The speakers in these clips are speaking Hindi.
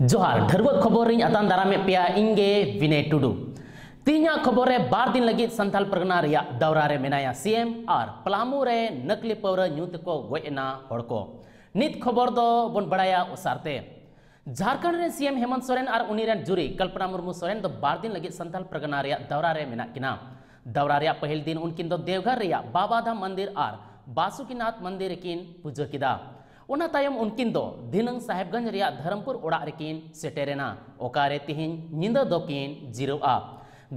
जोहार ढरवा खबर अतान दारामे पेया इंगे विनय टुडू तीना खबर बार दिन लगी संथाल परगना रिया दौरा रे मेनाया सीएम और पलामू रे नकली पौरा न्यूत को गोयना हड़को नित खबर दो बन बड़ाया उसारते झारखंड रे सीएम हेमंत सोरेन और उनी रे जुरी कल्पना मुर्मू सोरेन दो बार दिन लगी संथाल परगना रिया दौरा रे मेना किना दौरा रिया पहल दिन उनकिन दो देवघर रिया बाबाधाम मंदिर और बासुकीनाथ मंदिर किन पूजा किदा उना तायम उनकिन दो दिनंग साहेबगंज रिया धर्मपुर ओड़ा रेकिन सेटेरेना ओकारे तिहिन निंदा दोकिन जिरोआ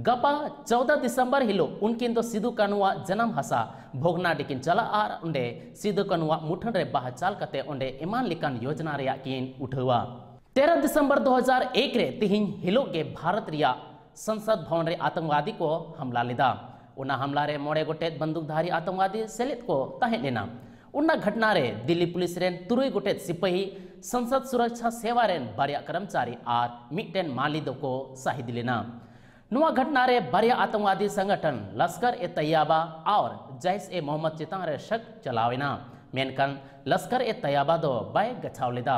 गपा 14 दिसंबर हिलो उनकिन दो सिदु कानुआ जन्म हसा भोगना डिकिन चला आर उंडे सिदु कानुआ मुठन रे बाह चाल कते उंडे इमान लिकान योजना रिया किन उठवा 13 दिसंबर 2001 रे तिहिन हिलो के भारत रिया संसद भवन रे आतंकवादी को हमला लेदा उना हमला रे मोड़े गोटे बंदूकधारी आतंकवादी सेलेत को ताहे लेना उन्ना घटना रे दिल्ली पुलिस रेन तुरुई गोटे सिपाही संसद सुरक्षा सेवा रेन बारिया कर्मचारी और मिटेन मालिदो को शाहिद लेना नुआ घटना रे बारिया आतंकवादी संगठन लश्कर ए तैयबा और जैश ए मोहम्मद चितान रे शक चलावेना मेनकन लश्कर ए तैयबा दो बाय गछाव लेदा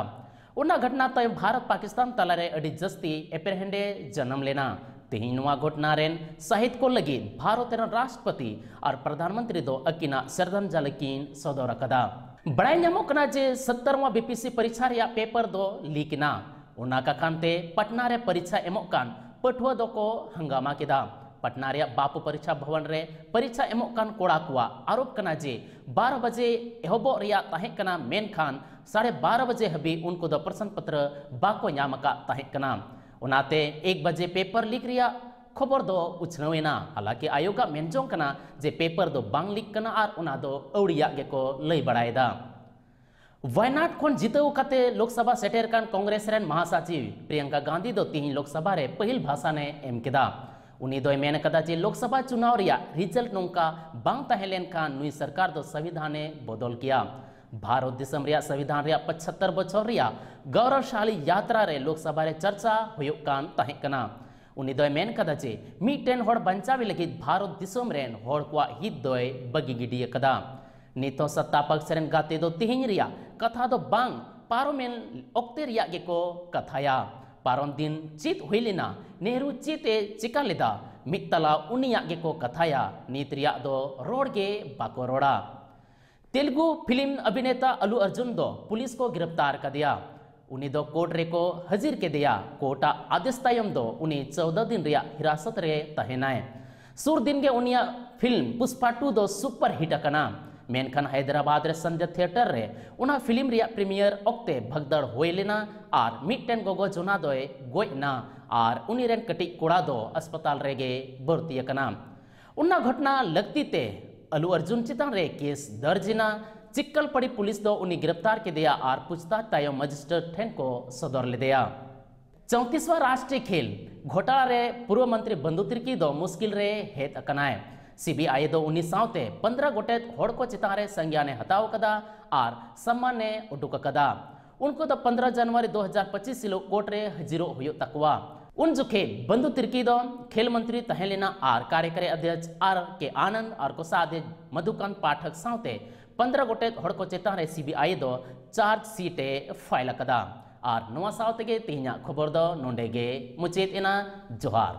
उन्ना घटना तय भारत पाकिस्तान तला रे अडी जस्ती एपरहेंडे जन्म लेना तेही नुआ घटना रेन शहीद को लगी भारत राष्ट्रपति और प्रधानमंत्री दो अकिना श्रद्धांजलि किन सदर कदा बड़ाई नामोकना जे 70वां बीपीसी परीक्षा रिया पेपर दो लीकना उना का कांते पटना रे परीक्षा एमोकान पठुआ दो को हंगामा किदा पटना रे बापू परीक्षा भवन रे परीक्षा एमोकान कोड़ा कुआ आरोप कना जे 12 बजे एहबो रिया ताहे कना मेन खान 12:30 बजे हबी उनको दो प्रश्न पत्र बाको न्यामका ताहे कना उनाते 1 बजे पेपर लीक रिया खबर दो उछनवेना हालांकि आयोगा मेनजोंग कना जे पेपर दो बांग लीक कना और उना दो औड़िया गे को लई बड़ायदा वायनाड खन जितव कते लोकसभा सेटेर कान कांग्रेस रेन महासचिव प्रियंका गांधी दो तीन लोकसभा रे पहिल भाषण एम केदा उनी दो मेन कदा जे लोकसभा चुनाव रिया रिजल्ट नोंका बांग तहेलेन कान नुई सरकार दो संविधाने बदल किया भारत दिसम रिया संविधान रिया 75 बछर रिया गौरवशाली यात्रा रे लोकसभा रे चर्चा हुयुक कान ताहे कना उनी दो मेन कदा जे मीटेन होड़ बंचावे लगी भारत दिसम रेन होड़ को हित दोय बगी गिडी कदा नितो सत्ता पक्ष रेन गाते दो तिहिन रिया कथा दो बांग पारोमेन ओक्ते रिया गे को कथाया पारोन दिन चित हुइलेना नेहरू चिते चिका लेदा मितला उनिया गे को कथाया नीत रिया दो रोड गे बाको रोड़ा तेलुगु फिल्म अभिनेता अल्लू अर्जुन दो पुलिस को गिरफ्तार कर दिया उन्हीं दो कोर्ट रे को हाजिर के दिया कोर्टा आदेश तायम दो उन्हीं 14 दिन रिया हिरासत रे तहेनाए सुर दिन के उनिया फिल्म पुष्पा 2 दो सुपर हिट कना मेनखान हैदराबाद रे संजय थिएटर रे उना फिल्म रिया प्रीमियर ओक्ते भगदड़ होय लेना और मिटन गोगो जोना दोय गोयना और उन्हीं रेन कटी कोड़ा दो अस्पताल रे गे भर्ती कना उन्ना घटना लगती ते अल्लू अर्जुन चितान रे केस दर्जना चिक्कल पड़ी पुलिस दो उन्हें गिरफ्तार के दिया और पूछताछ तायो मजिस्ट्रेट ठेन को सदर ले दिया 34वां राष्ट्रीय खेल घोटाला रे पूर्व मंत्री बंधु तिर्की दो मुश्किल रे हेत अकनाए सीबीआई दो 19 सावते 15 गोटे होड़ को चितान रे संज्ञाने हताव कदा और सम्मान ने उडुक कदा उनको तो 15 जनवरी 2025 सिलो कोर्ट रे हजिरो हुयो तकवा उन जुखे बंधु तिर्की दो खेल मंत्री तहेलेना और कार्यकारी अध्यक्ष आर के आनंद और कोषाध्यक्ष मधुकांत पाठक सावते 15 गोटे होड़ को चेतान रे सीबीआई दो चार्ज सीटे फाइल कदा और नवा सावते गे तीना खबर दो नोंडे गे मुचेत एना जोहार।